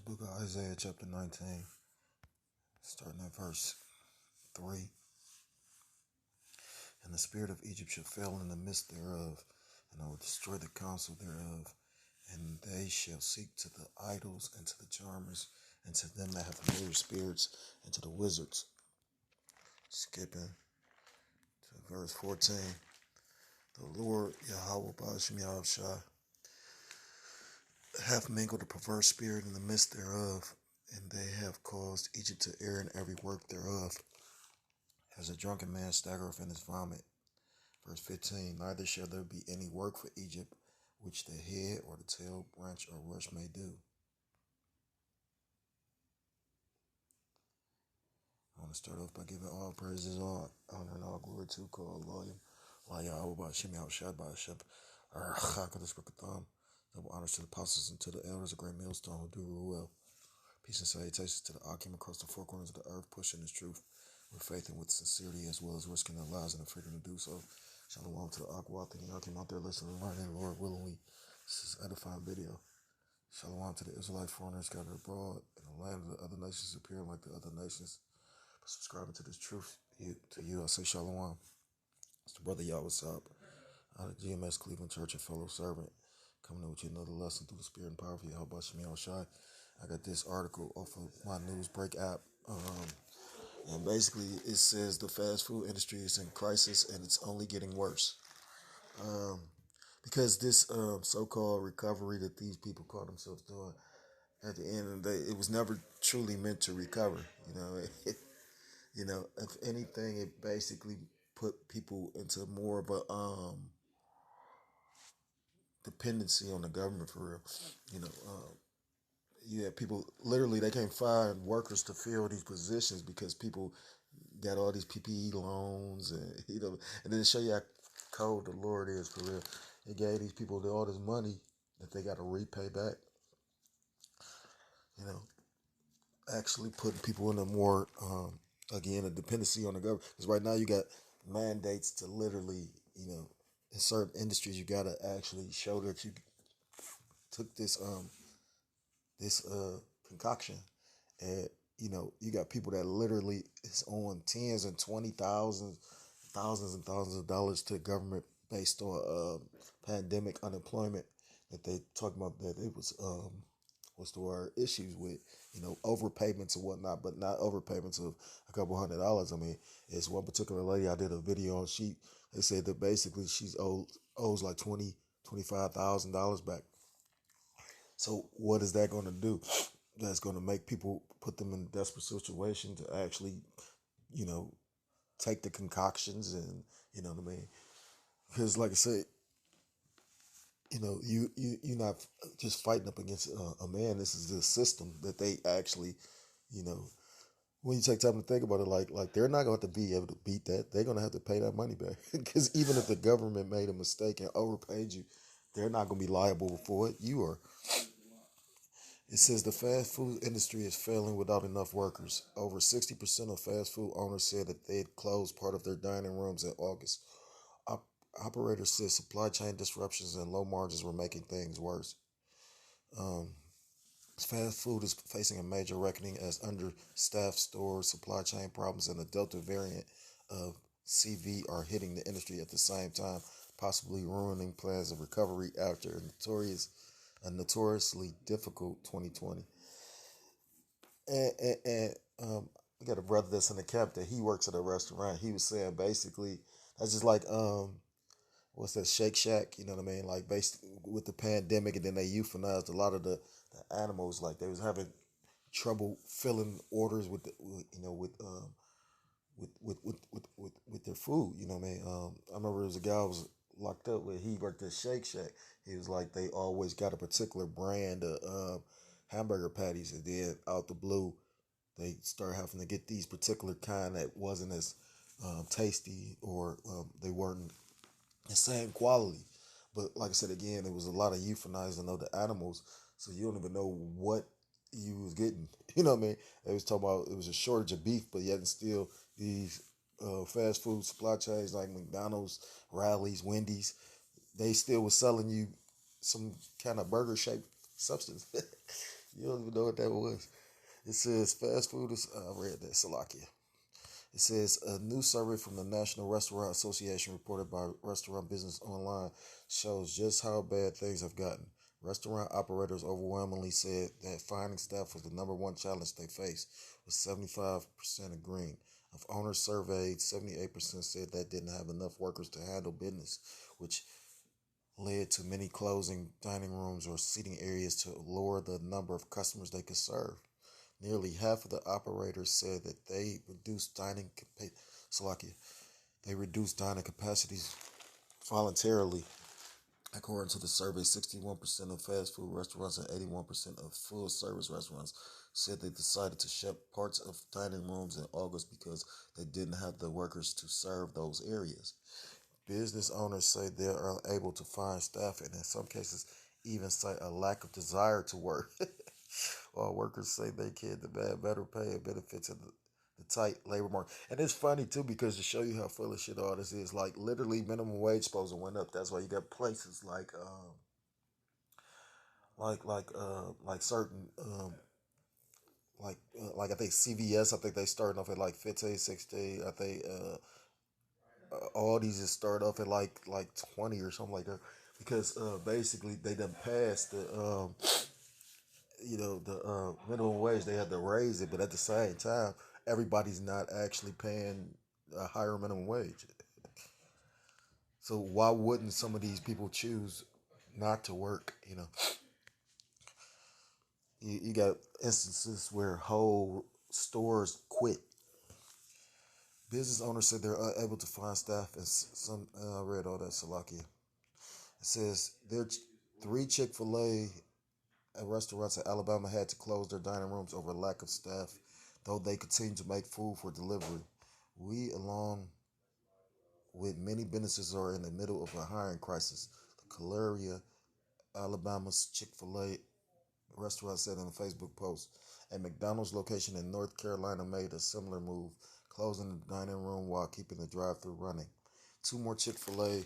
book of Isaiah, chapter 19, starting at verse 3. And the spirit of Egypt shall fail in the midst thereof, and I will destroy the counsel thereof. And they shall seek to the idols and to the charmers, and to them that have familiar spirits, and to the wizards. Skipping to verse 14. The Lord Yahweh Ba'ashim Yahushua hath mingled a perverse spirit in the midst thereof, and they have caused Egypt to err in every work thereof, as a drunken man staggereth in his vomit. Verse 15, neither shall there be any work for Egypt, which the head or the tail, branch or rush may do. I want to start off by giving all praises, all honor, and all glory to Allah, Yahweh Ba'ashim Yahushua Ba'ashim, HaKadosh Baruch. Double honors to the apostles and to the elders of Great Millstone who do rule well. Peace and salutations to the Akim across the four corners of the earth, pushing his truth with faith and with sincerity, as well as risking their lives and the freedom to do so. Shalom to the Akwat and Yakim out there listening and learning, Lord willingly. This is an edifying video. Shalom to the Israelite foreigners scattered abroad in the land of the other nations, appearing like the other nations. For subscribing to this truth, to you, I say Shalom. It's the brother Yahweh Saab out of GMS Cleveland Church, and fellow servant, coming in with you another lesson through the spirit and power of Yahweh Ba'ashim Yahushua. I got this article off of my Newsbreak app. And basically it says the fast food industry is in crisis and it's only getting worse. Because this so-called recovery that these people call themselves doing, at the end of the day, it was never truly meant to recover. If anything, it basically put people into more of a dependency on the government for real. People literally, they can't find workers to fill these positions because people got all these PPE loans, and and then to show you how cold the Lord is for real. It gave these people all this money that they got to repay back. Actually putting people in a more again, a dependency on the government. Because right now you got mandates to literally, in certain industries you got to actually show that you took this concoction, and you got people that literally is on tens and thousands and thousands of dollars to government based on pandemic unemployment that they talk about, that it was issues with overpayments and whatnot, but not overpayments of a couple $100. I mean, it's one particular lady I did a video on. They said that basically she's owes like $25,000 back. So what is that going to do? That's going to make people, put them in a desperate situation to actually, take the concoctions, and you know what I mean? Because like I said, you're not just fighting up against a man. This is the system that they actually, when you take time to think about it, like they're not going to have to be able to beat that. They're going to have to pay that money back. Because even if the government made a mistake and overpaid you, they're not going to be liable for it. You are. It says the fast food industry is failing without enough workers. Over 60% of fast food owners said that they'd close part of their dining rooms in August. Operators said supply chain disruptions and low margins were making things worse. Fast food is facing a major reckoning as understaffed stores, supply chain problems, and the Delta variant of CV are hitting the industry at the same time, possibly ruining plans of recovery after a notoriously difficult 2020. And I got a brother that's in the camp that he works at a restaurant. He was saying basically that's just like what's that, Shake Shack? You know what I mean? Like based with the pandemic, and then they euthanized a lot of the animals. Like they was having trouble filling orders with with their food. You know what I mean? I remember there was a guy who was locked up where he worked at Shake Shack. He was like, they always got a particular brand of hamburger patties, and then out the blue, they start having to get these particular kind that wasn't as tasty, or they weren't the same quality. But like I said again, it was a lot of euthanizing of the animals, so you don't even know what you was getting. You know what I mean? They was talking about it was a shortage of beef, but yet and still these fast food supply chains like McDonald's, Rally's, Wendy's, they still was selling you some kind of burger shaped substance. You don't even know what that was. It says fast food is. I read that, Salakia. It says a new survey from the National Restaurant Association reported by Restaurant Business Online shows just how bad things have gotten. Restaurant operators overwhelmingly said that finding staff was the number one challenge they face, with 75% agreeing. Of owners surveyed, 78% said that didn't have enough workers to handle business, which led to many closing dining rooms or seating areas to lower the number of customers they could serve. Nearly half of the operators said that Slovakia, they reduced dining capacities voluntarily. According to the survey, 61% of fast food restaurants and 81% of full service restaurants said they decided to shut parts of dining rooms in August because they didn't have the workers to serve those areas. Business owners say they are unable to find staff and in some cases even cite a lack of desire to work. While workers say they can demand better pay and benefits in the tight labor market. And it's funny too because to show you how full of shit all this is, like literally minimum wage supposed to went up. That's why you got places like certain like I think CVS. I think they starting off at like 15, 16. I think all these is start off at like 20 or something like that because basically they done passed the the minimum wage. They had to raise it, but at the same time everybody's not actually paying a higher minimum wage. So why wouldn't some of these people choose not to work? You got instances where whole stores quit. Business owners said they're unable to find staff, and some I read all that, Salakia. It says three Chick-fil-A restaurants in Alabama had to close their dining rooms over lack of staff, though they continue to make food for delivery. We, along with many businesses, are in the middle of a hiring crisis. The Caleria, Alabama's Chick-fil-A restaurant said in a Facebook post. A McDonald's location in North Carolina made a similar move, closing the dining room while keeping the drive-thru running. Two more Chick-fil-A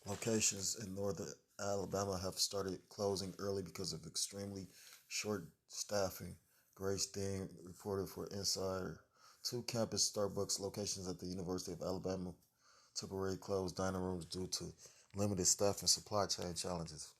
locations in northern Alabama have started closing early because of extremely short staffing. Grace Dean reported for Insider. Two campus Starbucks locations at the University of Alabama temporarily closed dining rooms due to limited staff and supply chain challenges.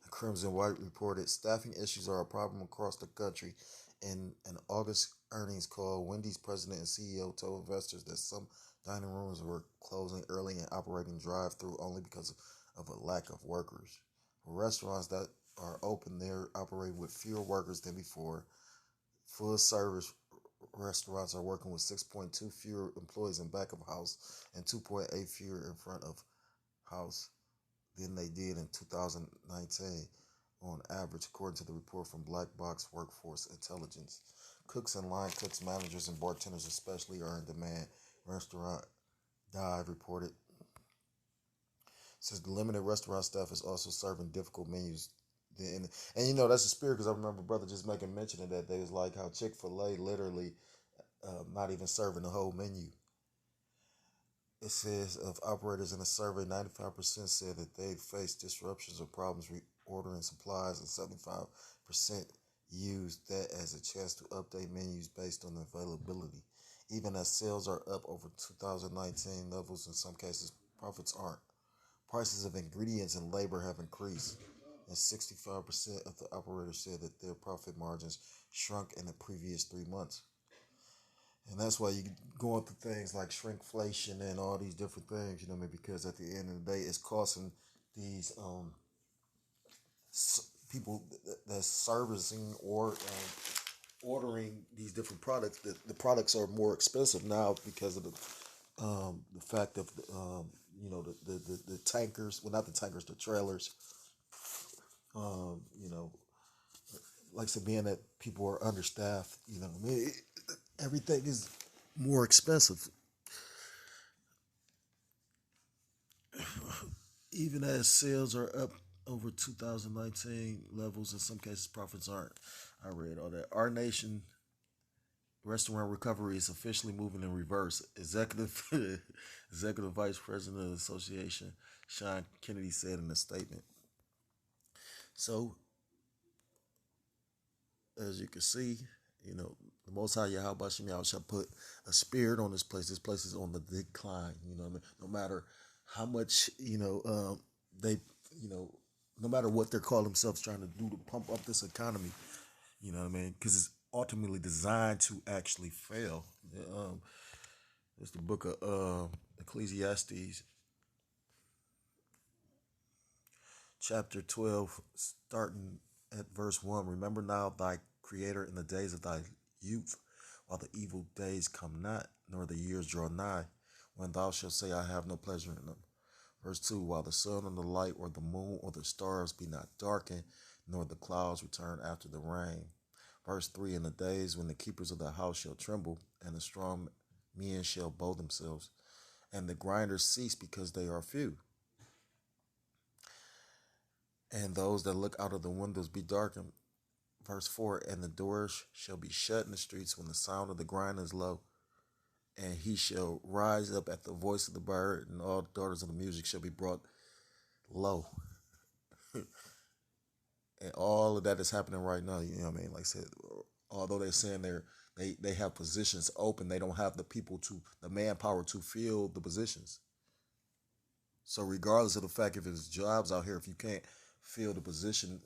Crimson White reported staffing issues are a problem across the country. In an August earnings call, Wendy's president and CEO told investors that some dining rooms were closing early and operating drive-through only because of a lack of workers. For restaurants that are open, they're operating with fewer workers than before. Full service restaurants are working with 6.2 fewer employees in back of house and 2.8 fewer in front of house than they did in 2019 on average, according to the report from Black Box Workforce Intelligence. Cooks and line cooks, managers, and bartenders especially are in demand. Restaurant Dive reported. Since the limited restaurant staff is also serving difficult menus. And that's the spirit because I remember brother just making mention of that. They was like how Chick-fil-A literally not even serving the whole menu. It says of operators in a survey, 95% said that they faced disruptions or problems reordering supplies, and 75% used that as a chance to update menus based on availability. Even as sales are up over 2019 levels, in some cases, profits aren't. Prices of ingredients and labor have increased, and 65% of the operators said that their profit margins shrunk in the previous 3 months. And that's why you going through things like shrinkflation and all these different things, because at the end of the day, it's costing these people that's servicing or ordering these different products. The products are more expensive now because of the fact of the tankers. Well, not the tankers, the trailers. You know, like I said, being that people are understaffed. Everything is more expensive. Even as sales are up over 2019 levels, in some cases profits aren't. I read all that. Our nation restaurant recovery is officially moving in reverse. Executive Vice President of the Association, Sean Kennedy, said in a statement. So as you can see, you know, the Most High Yahweh Shem Yahweh shall put a spirit on this place. This place is on the decline. You know what I mean? No matter how much, they, you know, no matter what they're calling themselves trying to do to pump up this economy, you know what I mean? Because it's ultimately designed to actually fail. Um, it's the book of Ecclesiastes, chapter 12, starting at verse 1. Remember now thy Creator in the days of thy youth, while the evil days come not, nor the years draw nigh, when thou shalt say, I have no pleasure in them. Verse 2, while the sun and the light, or the moon, or the stars be not darkened, nor the clouds return after the rain. Verse 3, in the days when the keepers of the house shall tremble, and the strong men shall bow themselves, and the grinders cease because they are few, and those that look out of the windows be darkened. Verse 4, and the doors shall be shut in the streets when the sound of the grind is low, and he shall rise up at the voice of the bird, and all the daughters of the music shall be brought low. And all of that is happening right now. You know what I mean? Like I said, although they're saying they have positions open, they don't have the manpower to fill the positions. So regardless of the fact if it's jobs out here, if you can't fill the position,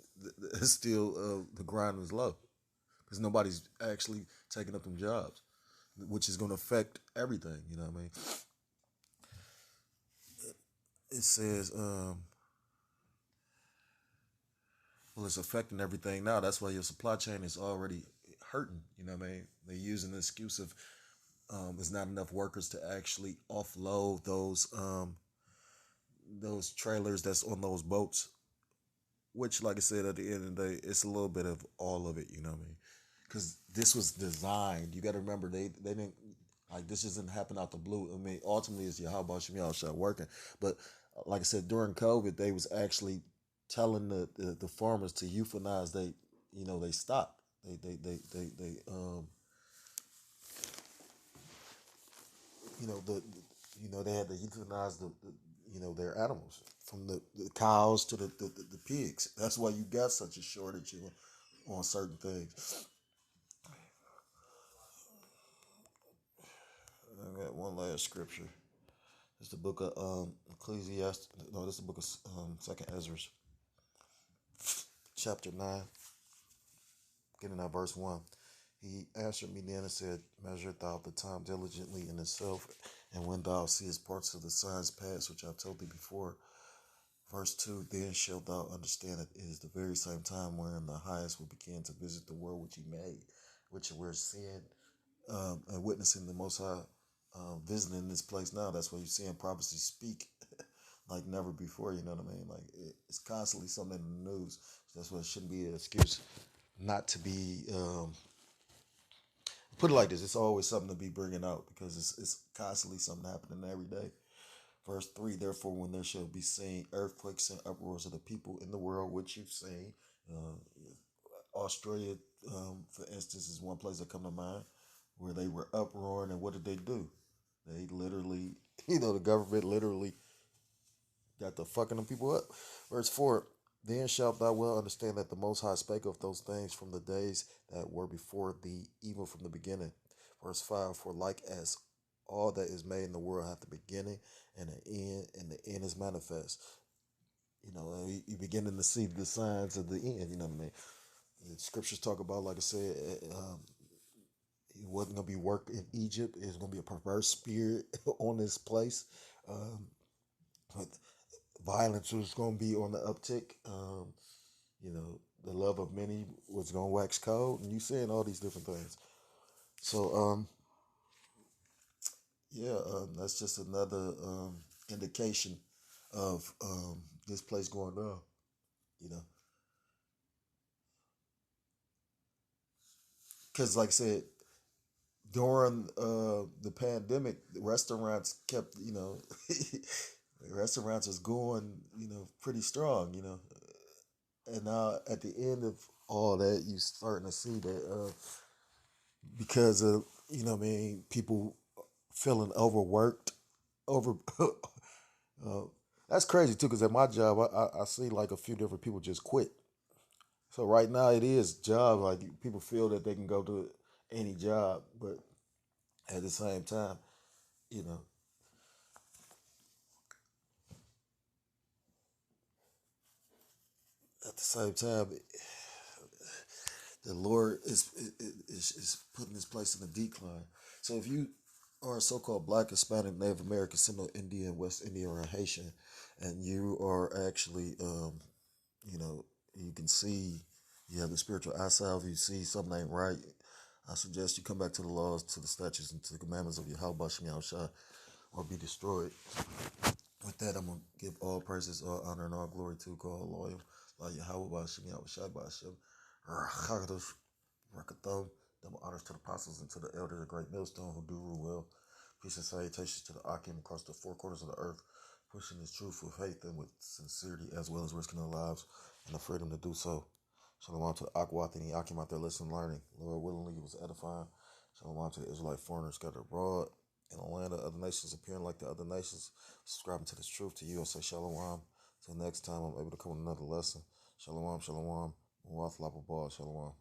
it's still the grind is low because nobody's actually taking up them jobs, which is going to affect everything. You know what I mean? It says, well, it's affecting everything now. That's why your supply chain is already hurting. You know what I mean? They're using the excuse of there's not enough workers to actually offload those trailers that's on those boats. Which, like I said, at the end of the day, it's a little bit of all of it. You know what I mean? Because this was designed. You got to remember they didn't like this doesn't happen out the blue. I mean, ultimately, it's Yahweh Shem Yahweh working. But like I said, during COVID, they was actually telling the farmers to euthanize. They stopped. They they had to euthanize their animals from the cows to the pigs. That's why you got such a shortage on certain things. I got one last scripture. It's the book of Ecclesiastes. No, this is the book of Second Ezra, chapter 9, getting at verse 1. He answered me then and said, measure thou the time diligently in itself, and when thou seest parts of the signs pass, which I told thee before. Verse 2, then shalt thou understand that it is the very same time wherein the highest will begin to visit the world which he made, which we're seeing and witnessing the Most High visiting this place now. That's why you're seeing prophecy speak like never before. You know what I mean? Like it's constantly something in the news. So that's why it shouldn't be an excuse not to be. Put it like this: it's always something to be bringing out because it's constantly something happening every day. Verse 3, therefore, when there shall be seen earthquakes and uproars of the people in the world, which you've seen, Australia, for instance, is one place that come to mind where they were uproaring, and what did they do? They literally, the government literally got the fucking them people up. Verse 4, then shalt thou well understand that the Most High spake of those things from the days that were before thee, even from the beginning. Verse 5, for like as all that is made in the world hath a beginning and an end, and the end is manifest. You beginning to see the signs of the end. You know what I mean? The scriptures talk about, like I said, it wasn't going to be work in Egypt. It's going to be a perverse spirit on this place. But violence was going to be on the uptick. The love of many was going to wax cold. And you saying all these different things. So, that's just another indication of this place going down. Because, like I said, during the pandemic, the restaurants kept, the restaurants was going, pretty strong, and now at the end of all that, you starting to see that because of, people feeling overworked, over. uh, that's crazy too, because at my job, I see like a few different people just quit. So right now it is job. Like people feel that they can go to any job, but at the same time, you know, at the same time, the Lord is putting this place in a decline. So if you are a so-called Black, Hispanic, Native American, Seminole Indian, West Indian, or Haitian, and you are actually, you know, you can see you have the spiritual eyesight. If you see something ain't right, I suggest you come back to the laws, to the statutes, and to the commandments of Yahweh Shem Yahushua, or be destroyed. With that, I'm gonna give all praises, all honor, and all glory to God, loyal, like Yahweh Shem Yahushua Bashem, Chagadosh, Rakathon. Double honors to the apostles and to the elders, the great millstone who do rule well. Peace and salutations to the Akim across the four corners of the earth, pushing this truth with faith and with sincerity, as well as risking their lives and the freedom to do so. Shalom to the Akwath and the Akim out there listening, learning. Lord willingly it was edifying. Shalom to the Israelite foreigners scattered abroad in the land of other nations, appearing like the other nations, subscribing to this truth. To you, I say shalom. Till next time, I'm able to come with another lesson. Shalom, shalom. Wath Lapabah, shalom.